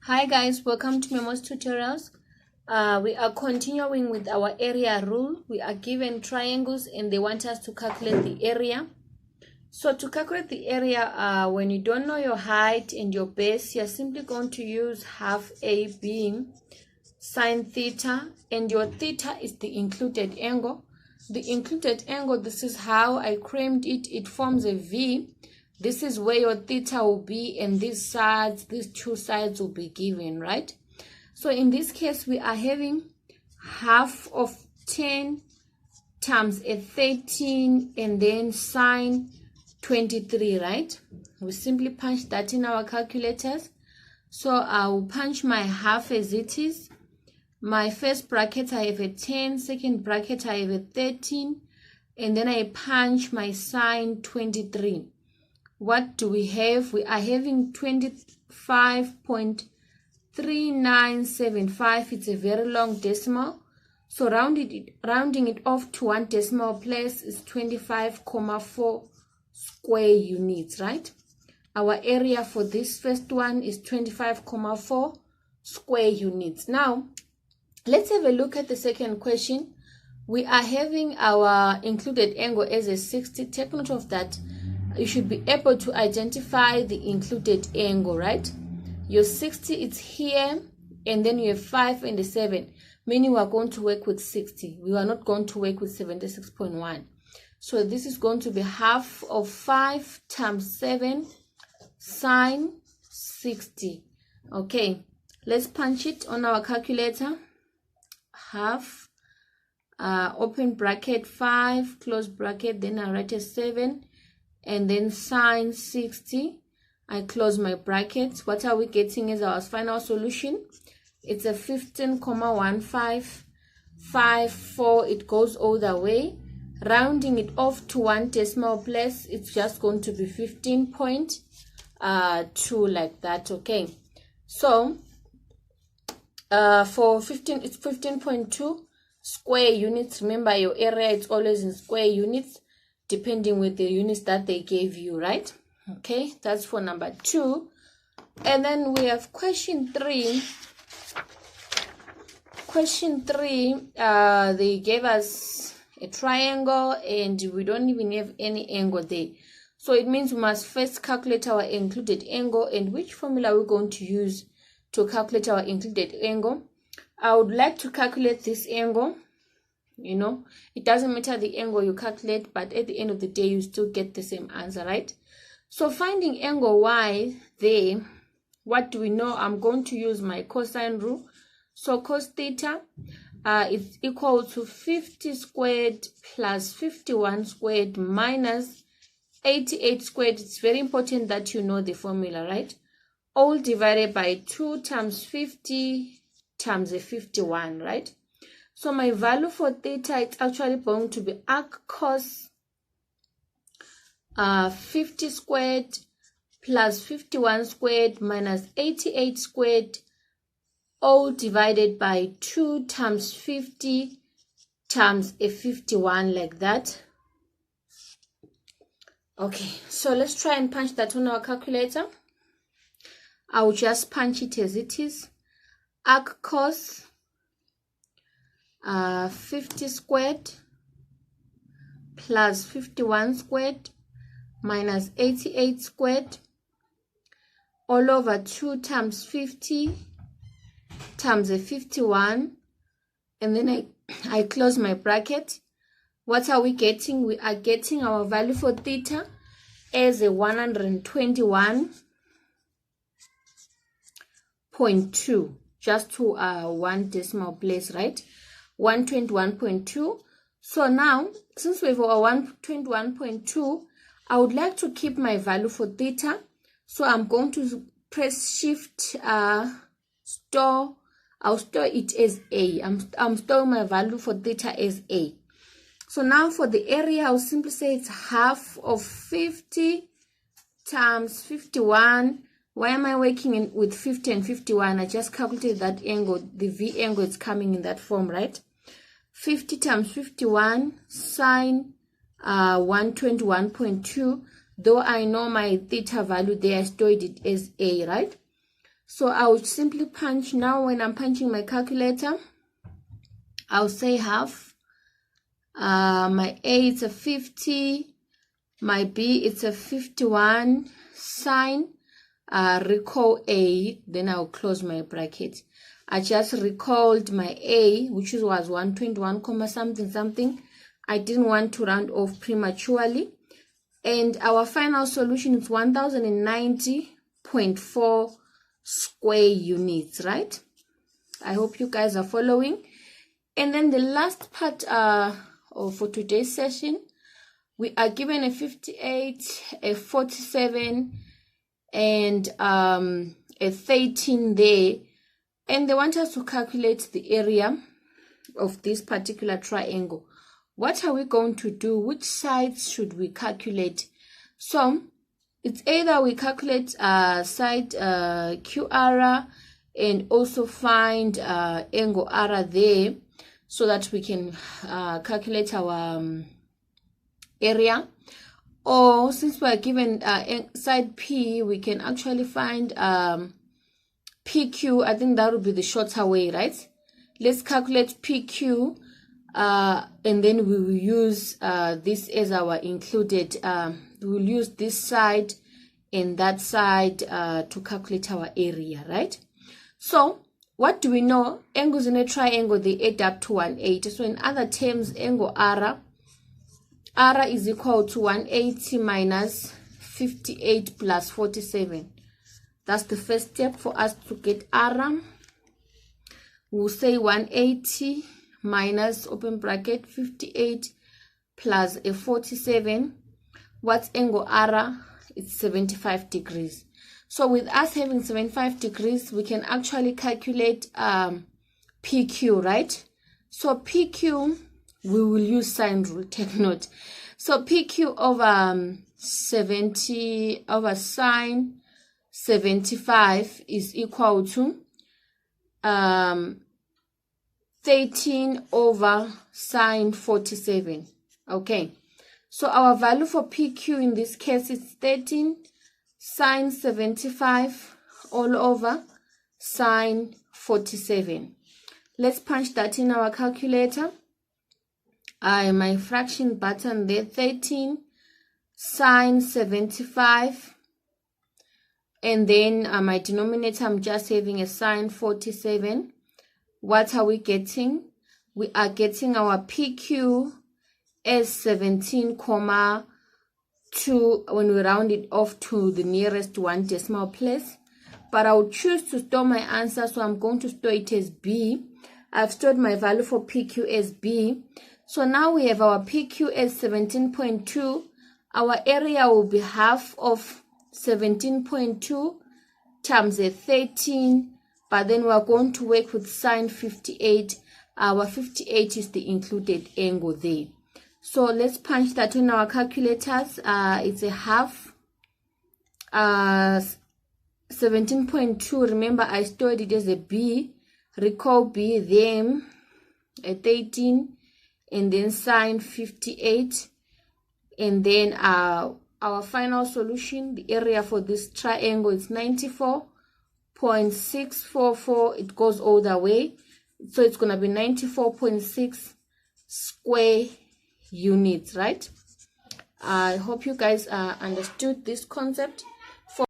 Hi guys, welcome to Memo's Tutorials. We are continuing with our area rule. We are given triangles and they want us to calculate the area. So to calculate the area, when you don't know your height and your base, you're simply going to use half A being sine theta, and your theta is the included angle. The included angle, this is how I crammed it. It forms a V. This is where your theta will be, and these two sides will be given, right? So in this case, we are having half of 10 times a 13 and then sine 23, right? We simply punch that in our calculators. So I will punch my half as it is. My first bracket I have a 10, second bracket I have a 13, and then I punch my sine 23. What do we have? We are having 25.3975. It's a very long decimal. So rounding it off to one decimal place is 25.4 square units, right? Our area for this first one is 25.4 square units. Now, let's have a look at the second question. We are having our included angle as a 60. Take note of that. You should be able to identify the included angle, right? Your 60 is here, and then you have 5 and a 7, meaning we are going to work with 60. We are not going to work with 76.1. So this is going to be half of 5 times 7 sine 60. Okay, let's punch it on our calculator. Half, open bracket 5, close bracket, then I write a 7, and then sine 60. I close my brackets. What are we getting as our final solution? It's a 15.1554. It goes all the way. Rounding it off to one decimal place, it's just going to be 15.2 like that. Okay, so for 15, it's 15.2 square units. Remember, your area is always in square units, depending with the units that they gave you, right? Okay, that's for number 2. And then we have question 3. Question 3, they gave us a triangle and we don't even have any angle there. So it means we must first calculate our included angle, and which formula we're going to use to calculate our included angle. I would like to calculate this angle. You know, it doesn't matter the angle you calculate, but at the end of the day, you still get the same answer, right? So finding angle Y there, what do we know? I'm going to use my cosine rule. So cos theta is equal to 50 squared plus 51 squared minus 88 squared. It's very important that you know the formula, right? All divided by 2 times 50 times a 51, right? So my value for theta, it's actually going to be arc cos 50 squared plus 51 squared minus 88 squared, all divided by 2 times 50 times a 51 like that. Okay, so let's try and punch that on our calculator. I'll just punch it as it is. Arc cos 50 squared plus 51 squared minus 88 squared all over 2 times 50 times a 51, and then I close my bracket. What are we getting? We are getting our value for theta as a 121.2, just to one decimal place, right? 121.2. So now, since we have our 121.2, I would like to keep my value for theta. So I'm going to press shift store. I'll store it as A. I'm storing my value for theta as A. So now for the area, I'll simply say it's half of 50 times 51. Why am I working with 50 and 51? I just calculated that angle. The V angle is coming in that form, right? 50 times 51 sine 121.2. Though I know my theta value there, I stored it as A, right? So I would simply punch. Now when I'm punching my calculator, I'll say half. My A it's a 50, my B it's a 51, sine, recall A, then I'll close my bracket. I just recalled my A, which was 121 comma something something. I didn't want to round off prematurely. And our final solution is 1090.4 square units, right? I hope you guys are following. And then the last part for today's session, we are given a 58, a 47, and a 13 there. And they want us to calculate the area of this particular triangle. What are we going to do? Which sides should we calculate? So it's either we calculate side QR and also find angle R there so that we can calculate our area, or since we are given side P, we can actually find PQ. I think that would be the shorter way, right? Let's calculate PQ. And then we will use this as our included. We will use this side and that side to calculate our area, right? So what do we know? Angles in a triangle, they add up to 180. So in other terms, angle R is equal to 180 minus 58 plus 47. That's the first step for us to get R. We'll say 180 minus open bracket 58 plus a 47. What's angle R? It's 75 degrees. So with us having 75 degrees, we can actually calculate PQ, right? So PQ, we will use sine rule, take note. So PQ over 70 over sine 75 is equal to 13 over sine 47. Okay, so our value for PQ in this case is 13 sine 75 all over sine 47. Let's punch that in our calculator. My fraction button there, 13 sine 75, and then my denominator, I'm just having a sine 47. What are we getting? We are getting our PQ as 17,2 when we round it off to the nearest one decimal place. But I will choose to store my answer, so I'm going to store it as B. I've stored my value for PQ as B. So now we have our PQ as 17.2. Our area will be half of 17.2 times a 13. But then we're going to work with sine 58. Our 58 is the included angle there. So let's punch that in our calculators. It's a half. 17.2. Remember, I stored it as a B. Recall B, then a 13, and then sine 58. And then our final solution, the area for this triangle is 94.644. It goes all the way, so it's gonna be 94.6 square units, right? I hope you guys understood this concept.